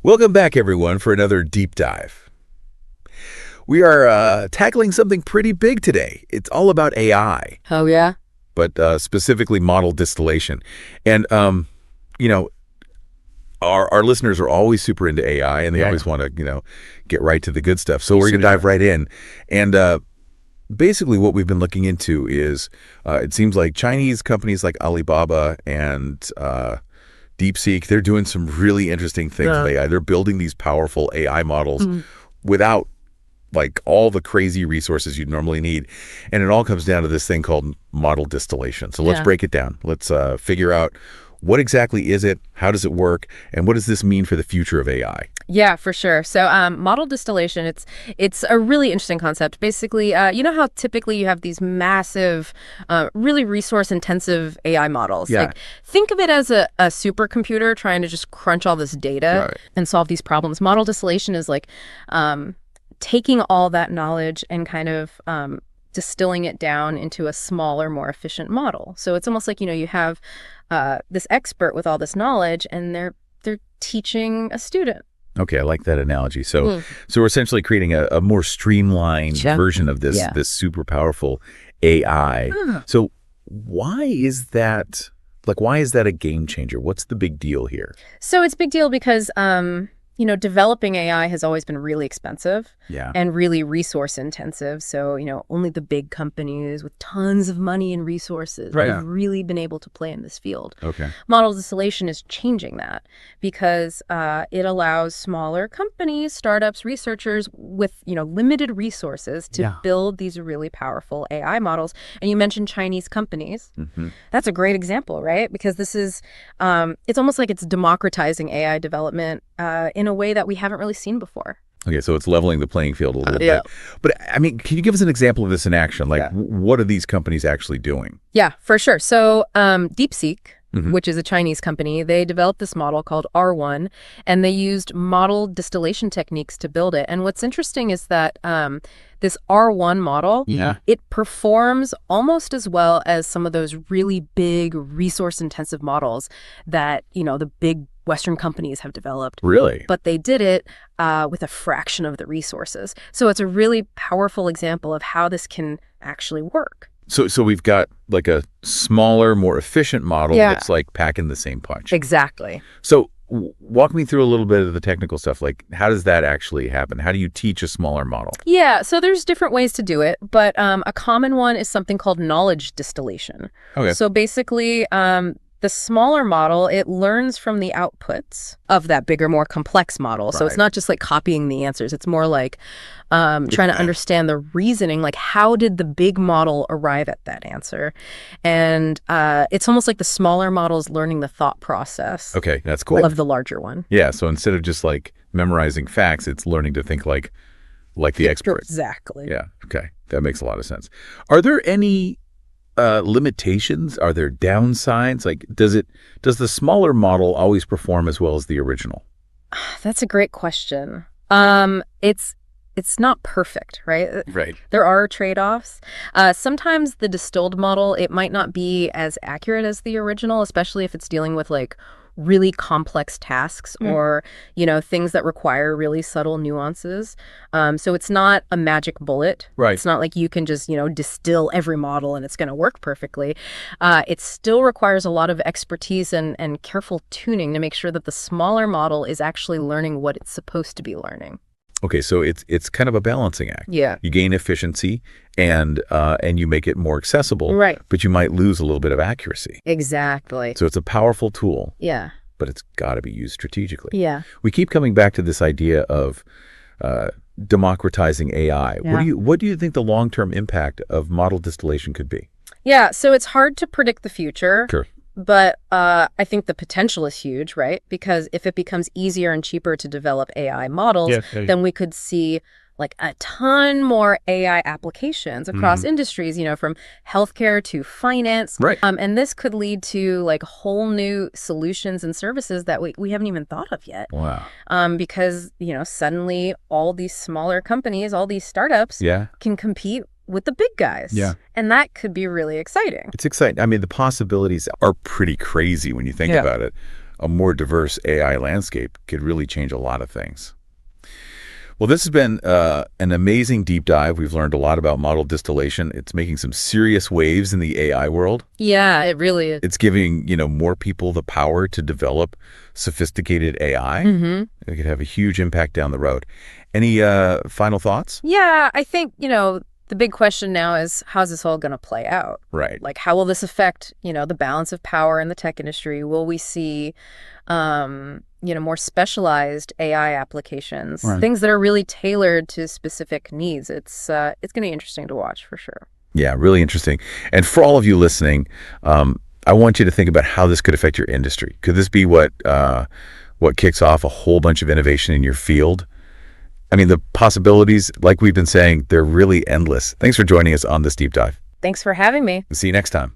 Welcome back, everyone, for another deep dive. We are tackling something pretty big today. It's all about AI. Oh, yeah? But specifically model distillation. And, our listeners are always super into AI, and they always want to, get right to the good stuff. So we're going to dive right in. And basically what we've been looking into is it seems like Chinese companies like Alibaba and DeepSeek, they're doing some really interesting things with AI. They're building these powerful AI models without like all the crazy resources you'd normally need. And it all comes down to this thing called model distillation. So let's break it down. Let's figure out what exactly is it, how does it work, and what does this mean for the future of AI? Yeah, for sure. So model distillation, it's a really interesting concept. Basically, you know how typically you have these massive, really resource-intensive AI models? Yeah. Like, think of it as a supercomputer trying to just crunch all this data and solve these problems. Model distillation is like taking all that knowledge and kind of distilling it down into a smaller, more efficient model. So it's almost like, you have this expert with all this knowledge, and they're teaching a student. Okay, I like that analogy. So we're essentially creating a more streamlined version of this super powerful AI. So why is that a game changer? What's the big deal here? So it's a big deal because developing AI has always been really expensive and really resource intensive. So, only the big companies with tons of money and resources have really been able to play in this field. Okay. Model distillation is changing that because it allows smaller companies, startups, researchers with, limited resources to build these really powerful AI models. And you mentioned Chinese companies. That's a great example, right? Because this is, it's almost like it's democratizing AI development in a way that we haven't really seen before. Okay, so it's leveling the playing field a little bit. But, I mean, can you give us an example of this in action? Like, what are these companies actually doing? Yeah, for sure. So DeepSeek, which is a Chinese company, they developed this model called R1, and they used model distillation techniques to build it. And what's interesting is that this R1 model, it performs almost as well as some of those really big resource-intensive models that, the big Western companies have developed. Really? But they did it with a fraction of the resources. So it's a really powerful example of how this can actually work. So we've got like a smaller, more efficient model that's like packing the same punch. Exactly. So walk me through a little bit of the technical stuff. Like, how does that actually happen? How do you teach a smaller model? Yeah, so there's different ways to do it, but a common one is something called knowledge distillation. Okay. So basically, the smaller model, it learns from the outputs of that bigger, more complex model. So it's not just like copying the answers. It's more like trying to understand the reasoning, like how did the big model arrive at that answer? And it's almost like the smaller model is learning the thought process. Okay, that's cool. Of the larger one. Yeah, so instead of just like memorizing facts, it's learning to think like the expert. Exactly. Yeah, okay. That makes a lot of sense. Are there any limitations? Are there downsides? Like, does the smaller model always perform as well as the original? That's a great question. It's not perfect, right? Right. There are trade-offs. Sometimes the distilled model, it might not be as accurate as the original, especially if it's dealing with like really complex tasks or, things that require really subtle nuances. So it's not a magic bullet. Right. It's not like you can just, distill every model and it's going to work perfectly. It still requires a lot of expertise and careful tuning to make sure that the smaller model is actually learning what it's supposed to be learning. Okay, so it's kind of a balancing act. Yeah. You gain efficiency and you make it more accessible. Right. But you might lose a little bit of accuracy. Exactly. So it's a powerful tool. Yeah. But it's got to be used strategically. Yeah. We keep coming back to this idea of democratizing AI. Yeah. What do you think the long-term impact of model distillation could be? Yeah, so it's hard to predict the future. Sure. But I think the potential is huge, right? Because if it becomes easier and cheaper to develop AI models, then we could see like a ton more AI applications across industries, from healthcare to finance. Right. And this could lead to like whole new solutions and services that we haven't even thought of yet. Wow. Because, suddenly all these smaller companies, all these startups can compete with the big guys. Yeah. And that could be really exciting. It's exciting. I mean, the possibilities are pretty crazy when you think about it. a more diverse AI landscape could really change a lot of things. Well, this has been an amazing deep dive. We've learned a lot about model distillation. It's making some serious waves in the AI world. Yeah, it really is. It's giving, more people the power to develop sophisticated AI. It could have a huge impact down the road. Any final thoughts? Yeah, I think, the big question now is, how's this all going to play out? Right. Like, how will this affect, the balance of power in the tech industry? Will we see, more specialized AI applications, things that are really tailored to specific needs? It's going to be interesting to watch for sure. Yeah, really interesting. And for all of you listening, I want you to think about how this could affect your industry. Could this be what kicks off a whole bunch of innovation in your field? I mean, the possibilities, like we've been saying, they're really endless. Thanks for joining us on this deep dive. Thanks for having me. See you next time.